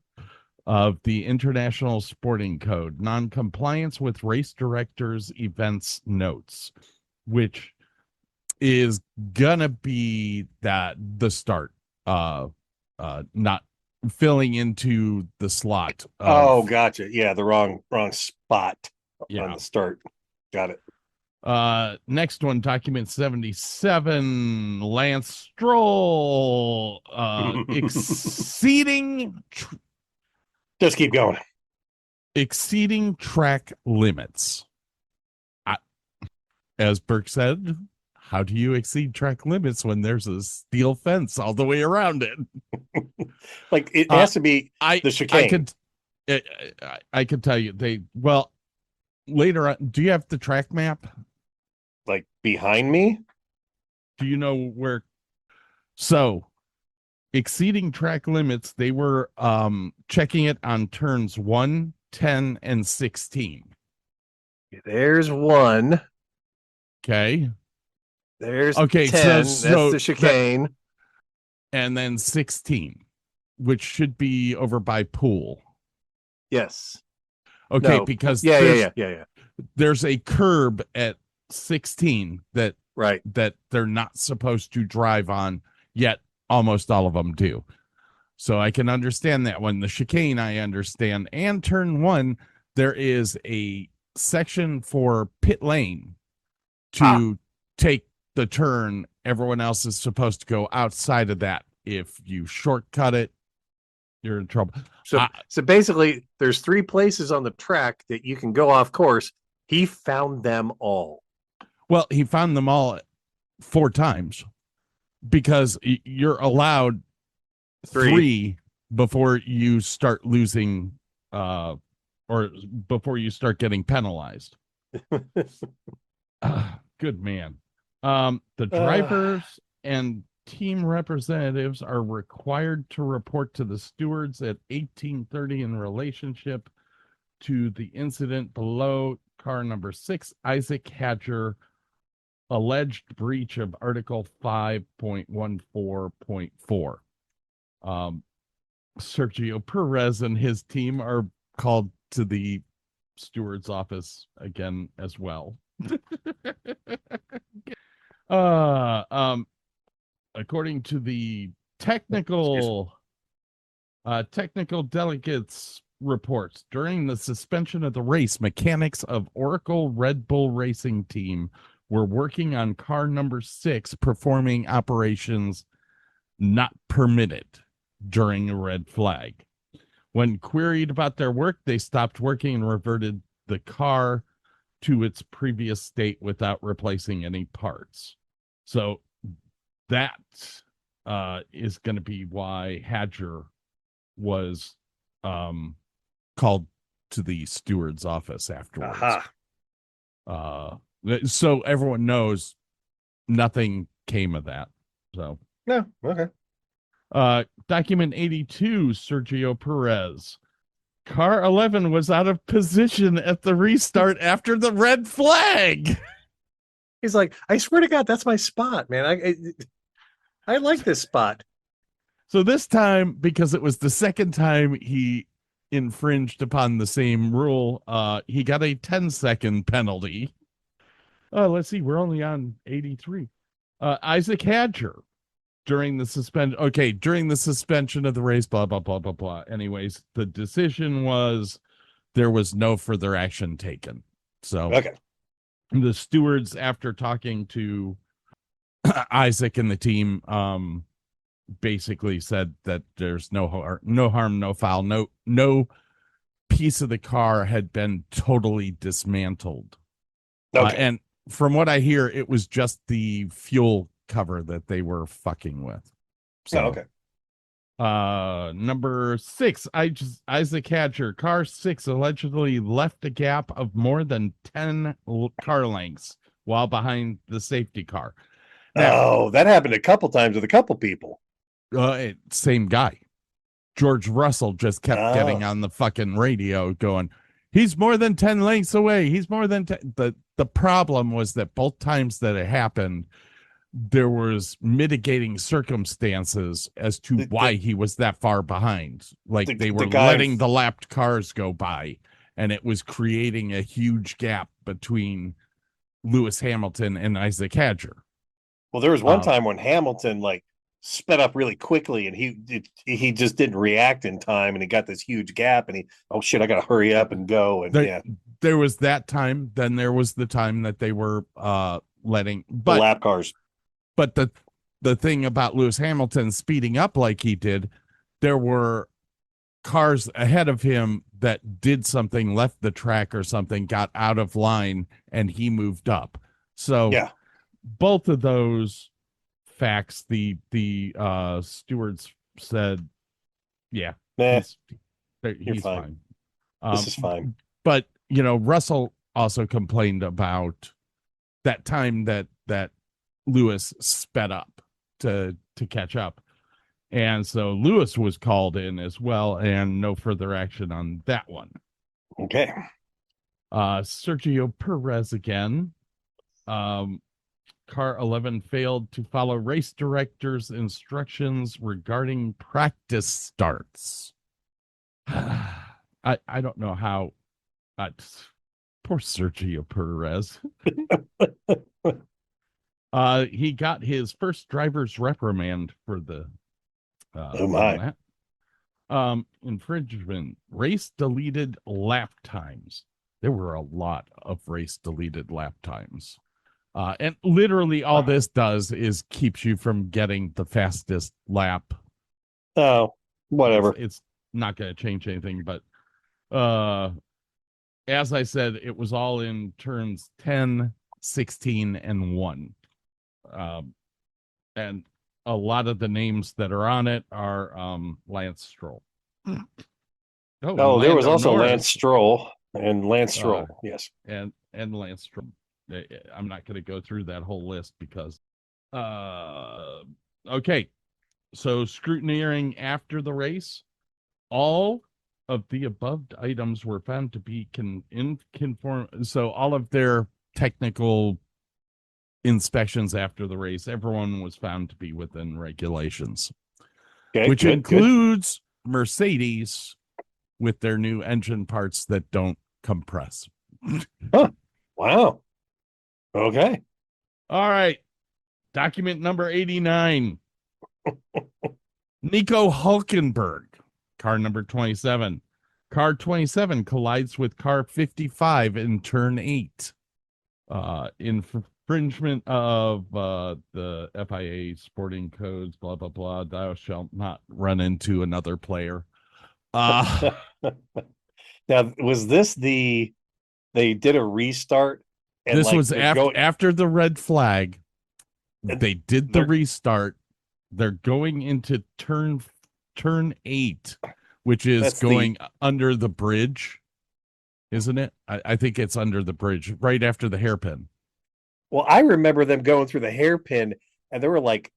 of the International Sporting Code, non-compliance with race directors' events notes, which is gonna be the start, not filling into the slot. Gotcha. Yeah, the wrong spot on the start. Got it. Next one, document 77, Lance Stroll exceeding Just keep going. Exceeding track limits. As Burke said, how do you exceed track limits when there's a steel fence all the way around it? Like it has to be the chicane. I could tell you later on. Do you have the track map? Like behind me? Do you know where? So exceeding track limits, they were checking it on turns 1, 10, and 16. There's 1. Okay. There's 10. That's the chicane. And then 16, which should be over by pool. Yes. Okay, No. because yeah. There's a curb at 16 that they're not supposed to drive on, yet almost all of them do. So I can understand that one. The chicane, I understand. And turn 1, there is a section for pit lane to take the turn. Everyone else is supposed to go outside of that. If you shortcut it, you're in trouble. So basically, there's 3 places on the track that you can go off course. He found them all. Well, he found them all 4 times because you're allowed 3 before you start losing or before you start getting penalized. Good man. The drivers and team representatives are required to report to the stewards at 18:30 in relationship to the incident below. Car number 6, Isaac Hadger, alleged breach of Article 5.14.4. Sergio Perez and his team are called to the steward's office again as well. According to the technical delegates reports, during the suspension of the race, mechanics of Oracle Red Bull Racing Team were working on car number 6, performing operations not permitted during a red flag. When queried about their work, they stopped working and reverted the car to its previous state without replacing any parts. So that is going to be why Hadger was called to the steward's office afterwards. So everyone knows nothing came of that. So no, okay. Document 82, Sergio Perez. Car 11 was out of position at the restart after the red flag. He's like, I swear to God, that's my spot, man. I like this spot. So this time, because it was the second time he infringed upon the same rule, he got a 10-second penalty. Let's see, we're only on 83. Isaac Hadger, during the suspension of the race, blah, blah, blah, blah, blah. Anyways, the decision was there was no further action taken. So the stewards, after talking to Isaac and the team, basically said that there's no harm, no foul, no piece of the car had been totally dismantled. And from what I hear, it was just the fuel cover that they were fucking with. So, number 6, Isaac Hadger, car 6 allegedly left a gap of more than 10 car lengths while behind the safety car. Now, that happened a couple times with a couple people. Same guy. George Russell just kept getting on the fucking radio going, he's more than 10 lengths away. He's more than 10. The problem was that both times that it happened, there was mitigating circumstances as to why he was that far behind. Like they were letting the lapped cars go by, and it was creating a huge gap between Lewis Hamilton and Isaac Hadger. Well, there was one time when Hamilton sped up really quickly, and he just didn't react in time, and he got this huge gap, and I got to hurry up and go. And there was that time. Then there was the time that they were letting the lap cars. But the thing about Lewis Hamilton speeding up like he did, there were cars ahead of him that did something, left the track or something, got out of line, and he moved up. So Yeah. both of those facts, the stewards said, yeah, Nah, he's fine. This is fine. But, Russell also complained about that time that Lewis sped up to catch up. And so Lewis was called in as well, and no further action on that one. Okay. Sergio Perez again. Car 11 failed to follow race director's instructions regarding practice starts. I don't know how. Poor Sergio Perez. He got his first driver's reprimand for the oh my infringement. Race deleted lap times. There were a lot of race deleted lap times. And literally all this does is keeps you from getting the fastest lap. Oh, whatever. It's not going to change anything, but as I said, it was all in turns 10, 16, and 1. And a lot of the names that are on it are Lance Stroll. Oh, there was also Norris. Lance Stroll and Lance Stroll. Yes. And Lance Stroll. I'm not going to go through that whole list because okay. So scrutineering after the race, all of the above items were found to be conform. So all of their technical inspections after the race, everyone was found to be within regulations, which includes Mercedes with their new engine parts that don't compress. Huh. Wow. Okay. All right. Document number 89. Nico Hulkenberg, car number 27. Car 27 collides with car 55 in turn 8. Infringement of the FIA sporting codes, blah, blah, blah. Thou shalt not run into another player. Now, was this they did a restart? And this was after the red flag. They did the restart. They're going into turn 8, which is going under the bridge, isn't it? I think it's under the bridge, right after the hairpin. Well, I remember them going through the hairpin, and there were like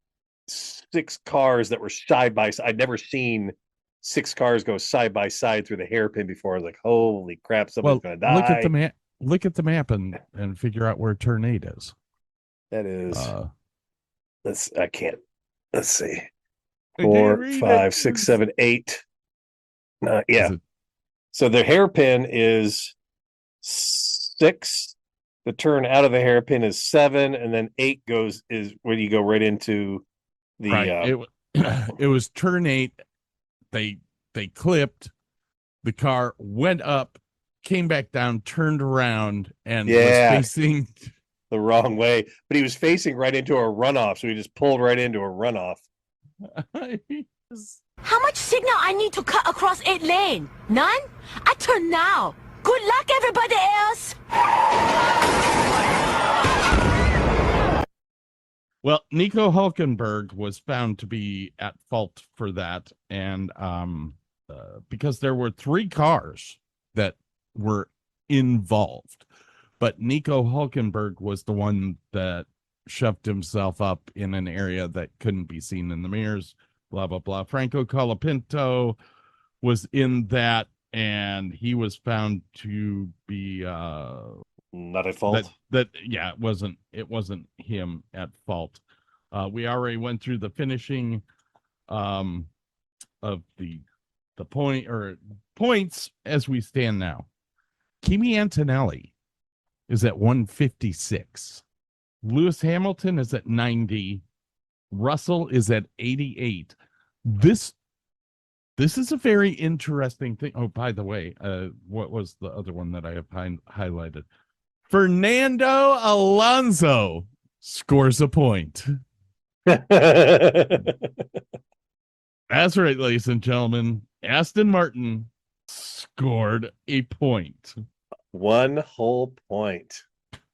6 cars that were side by side. I'd never seen 6 cars go side by side through the hairpin before. I was like, holy crap, somebody's going to die. Look at the map and figure out where turn 8 is. That is, let's see. 4, 5, 6, 7, 8. Yeah. So the hairpin is 6. The turn out of the hairpin is 7, and then 8 is when you go right into the. Right. It was turn 8. They clipped. The car went up, came back down, turned around, and was facing the wrong way. But he was facing right into a runoff, so he just pulled right into a runoff. How much signal I need to cut across 8 lane? None? I turn now. Good luck, everybody else. Well, Nico Hulkenberg was found to be at fault for that, and because there were 3 cars that were involved, but Nico Hulkenberg was the one that shoved himself up in an area that couldn't be seen in the mirrors, blah, blah, blah. Franco Colapinto was in that, and he was found to be not at fault. It wasn't him at fault. We already went through the finishing of the points as we stand now. Kimi Antonelli is at 156. Lewis Hamilton is at 90. Russell is at 88. This is a very interesting thing. Oh, by the way, what was the other one that I have highlighted? Fernando Alonso scores a point. That's right, ladies and gentlemen. Aston Martin scored a point. 1 whole point.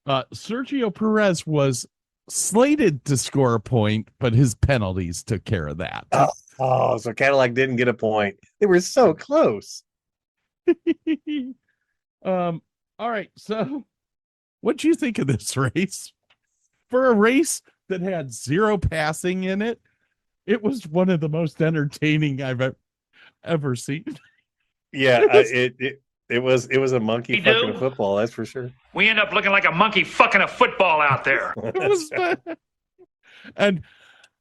Sergio Perez was slated to score a point, but his penalties took care of that. So Cadillac didn't get a point. They were so close. All right. So what do you think of this race? For a race that had 0 passing in it, it was one of the most entertaining I've ever seen. Yeah, it was a monkey fucking a football, that's for sure. We end up looking like a monkey fucking a football out there. It was, and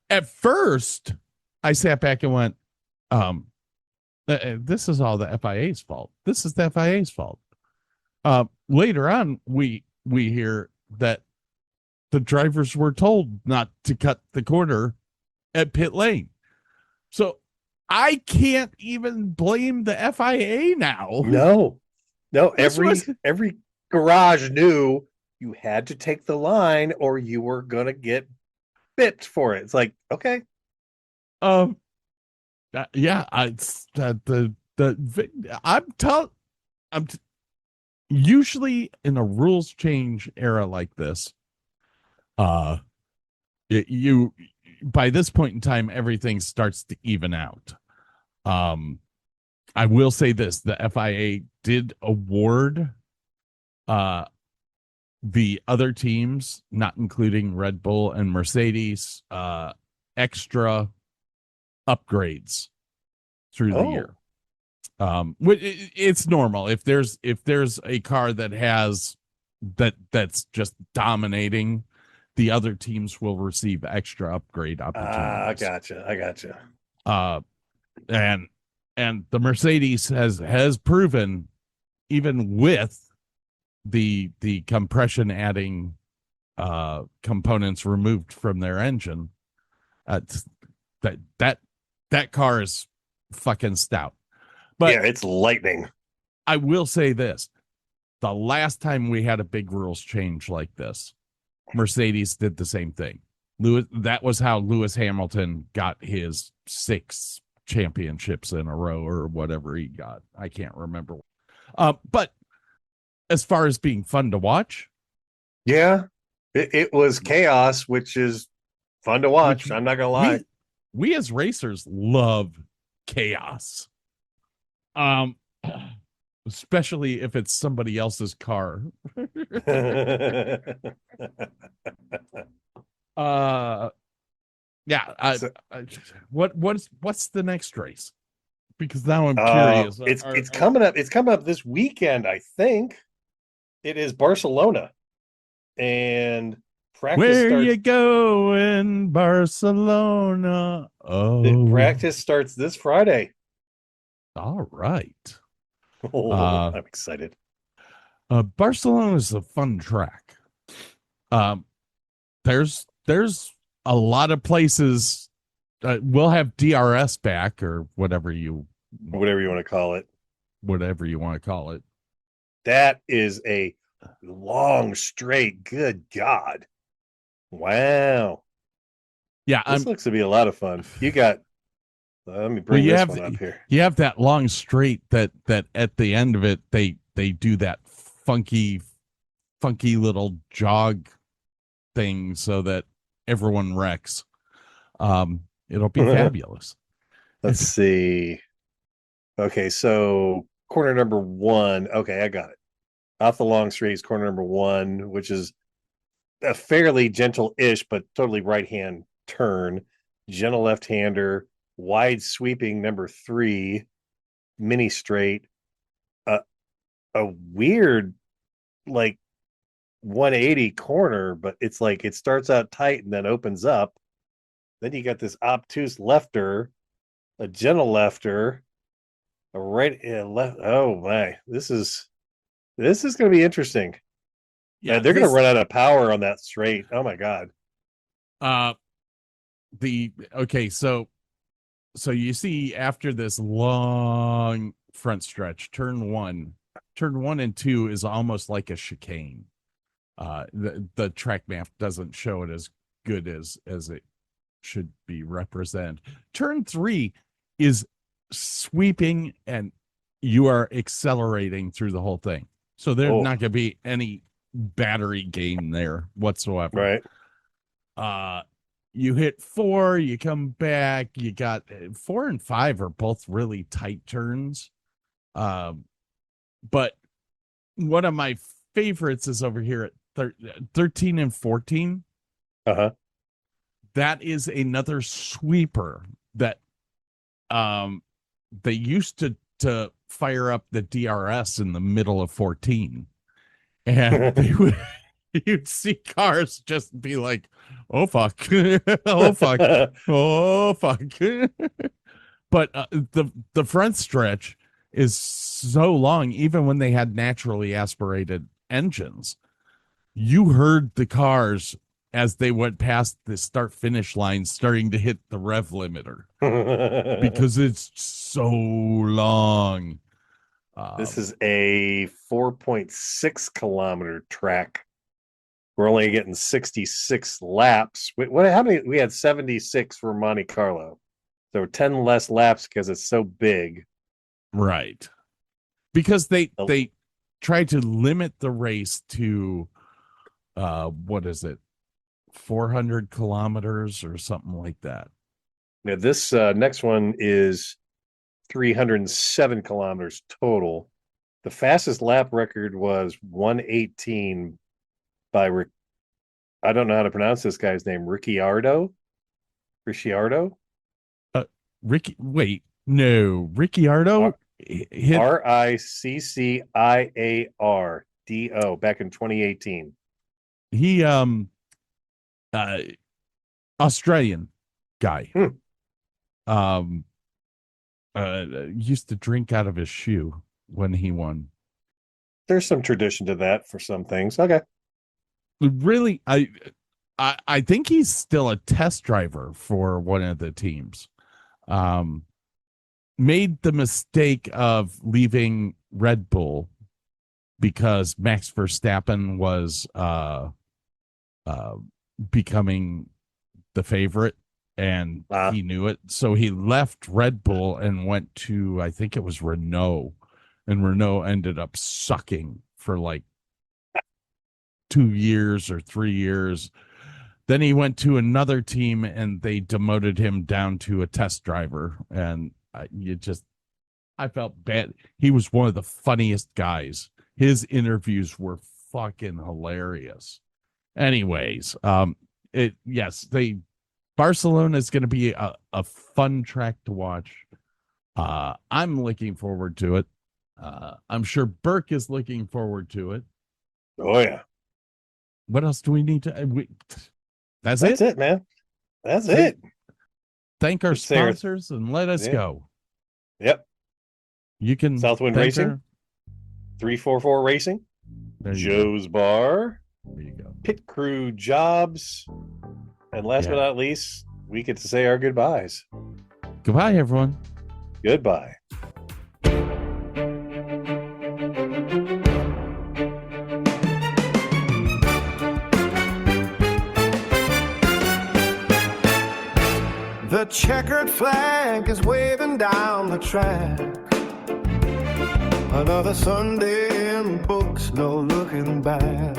at first, I sat back and went, this is all the FIA's fault. This is the FIA's fault. Later on, we hear that the drivers were told not to cut the corner at pit lane. So I can't even blame the FIA now. No, every garage knew you had to take the line or you were gonna get bipped for it. It's like, okay. Yeah, usually in a rules change era like this, you by this point in time, everything starts to even out. I will say this: the FIA did award the other teams, not including Red Bull and Mercedes, extra upgrades through the year. It's normal if there's a car that has that's just dominating, the other teams will receive extra upgrade opportunities. I gotcha. And the Mercedes has proven, even with the compression adding components removed from their engine, that car is fucking stout. But yeah, it's lightning. I will say this: the last time we had a big rules change like this, Mercedes did the same thing. That was how Lewis Hamilton got his 6 championships in a row or whatever he got. I can't remember. But as far as being fun to watch, yeah, it was chaos, which is fun to watch. I'm not gonna lie. We as racers love chaos. Especially if it's somebody else's car. What's the next race? Because now I'm curious. It's coming up. It's coming up this weekend, I think. It is Barcelona, and practice you going, Barcelona? Practice starts this Friday. All right. I'm excited. Barcelona is a fun track. There's a lot of places. We'll have DRS back, or whatever you want to call it. Whatever you want to call it. That is a long straight. Good God! Wow. Yeah, this looks to be a lot of fun. You got. Let me bring this one up here. You have that long straight that at the end of it they do that funky little jog thing so that everyone wrecks. It'll be fabulous. Let's see. Okay, so corner number 1. Okay, I got it. Off the long straight is corner number 1, which is a fairly gentle-ish but totally right-hand turn. Gentle left-hander. Wide sweeping number 3, mini straight, a weird like 180 corner, but it's like it starts out tight and then opens up. Then you got this obtuse lefter, a gentle lefter, a right and left. Oh my, this is going to be interesting. Yeah, they're going to run out of power on that straight. Oh my God. So you see, after this long front stretch, turn 1 and 2 is almost like a chicane. The track map doesn't show it as good as it should be represented. Turn 3 is sweeping and you are accelerating through the whole thing. So there's not going to be any battery gain there whatsoever. Right. You hit 4, you come back, you got 4 and 5 are both really tight turns. But one of my favorites is over here at 13 and 14. That is another sweeper that they used to fire up the DRS in the middle of 14. And they would you'd see cars just be like, oh fuck, oh fuck, oh fuck. But the front stretch is so long, even when they had naturally aspirated engines, you heard the cars as they went past the start finish line starting to hit the rev limiter because it's so long. This is a 4.6 kilometer track. We're only getting 66 laps. How many? We had 76 for Monte Carlo. There were 10 less laps because it's so big. Right. Because they tried to limit the race to what is it? 400 kilometers or something like that. Now this next one is 307 kilometers total. The fastest lap record was 118 by I don't know how to pronounce this guy's name. Ricciardo. Ricciardo. Ricciardo hit RICCIARDO back in 2018. He Australian guy. Used to drink out of his shoe when he won. There's some tradition to that for some things. Okay. Really, I think he's still a test driver for one of the teams. Made the mistake of leaving Red Bull because Max Verstappen was becoming the favorite, and he knew it. So he left Red Bull and went to, I think it was Renault, and Renault ended up sucking for like 2 years or 3 years. Then he went to another team and they demoted him down to a test driver. And I felt bad. He was one of the funniest guys. His interviews were fucking hilarious. Anyways, Barcelona is going to be a fun track to watch. I'm looking forward to it. I'm sure Burke is looking forward to it. Oh yeah. What else do we need to? That's it, man. That's it. Thank our sponsors and let us go. Yep. You can Southwind Racing, 344 Racing, Joe's Bar, there you go. Pit Crew Jobs, and last but not least, we get to say our goodbyes. Goodbye, everyone. Goodbye. The checkered flag is waving down the track. Another Sunday in books, no looking back.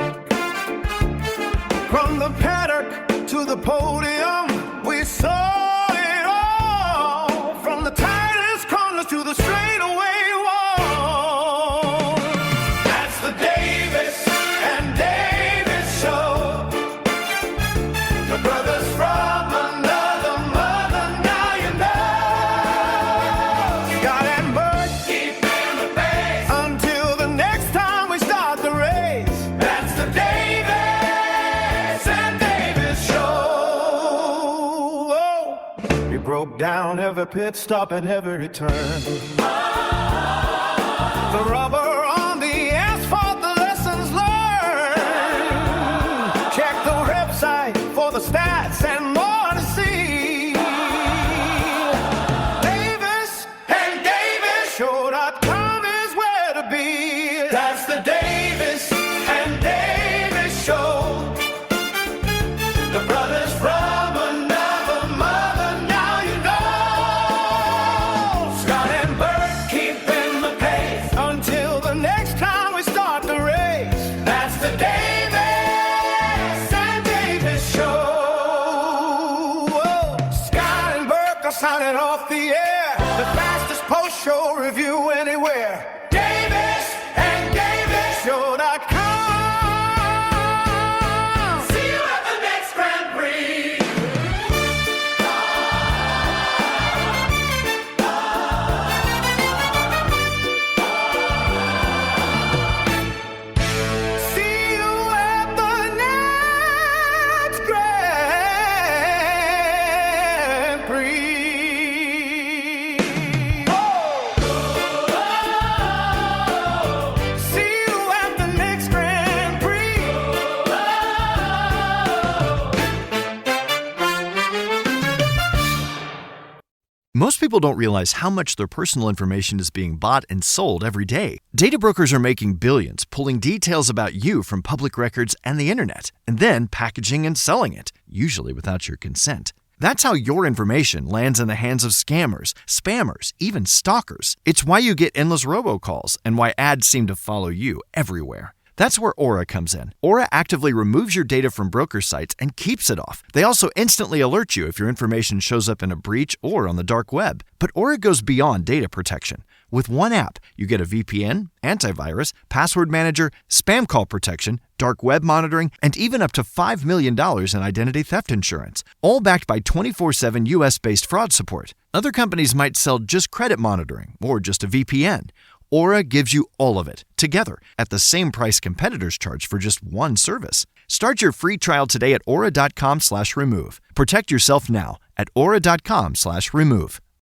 From the paddock to the podium, we saw it all. From the tightest corners to the straightaway wall. That's the Davis and Davis show. The brothers from another mother, now you know. Scott and Burke, keeping the pace until the next time we start the race. That's the Davis and Davis show. Oh, we broke down every pit stop and every turn. The rubber on the asphalt, the lessons learned. Check the website for the stats and more to see. Davis and Davis Show.com is where to be. That's the Davis and Davis Show. The brothers from another mother, now you know. Scott signing off the air. The fastest post-show review anywhere. Davis and Davis Show.com. See you at the next Grand Prix. See you at the next Grand Prix. See you at the next Grand Prix. Most people don't realize how much their personal information is being bought and sold every day. Data brokers are making billions, pulling details about you from public records and the internet, and then packaging and selling it, usually without your consent. That's how your information lands in the hands of scammers, spammers, even stalkers. It's why you get endless robocalls and why ads seem to follow you everywhere. That's where Aura comes in. Aura actively removes your data from broker sites and keeps it off. They also instantly alert you if your information shows up in a breach or on the dark web. But Aura goes beyond data protection. With one app, you get a VPN, antivirus, password manager, spam call protection, dark web monitoring, and even up to $5 million in identity theft insurance, all backed by 24/7 US-based fraud support. Other companies might sell just credit monitoring or just a VPN. Aura gives you all of it, together, at the same price competitors charge for just one service. Start your free trial today at aura.com/remove. Protect yourself now at aura.com/remove.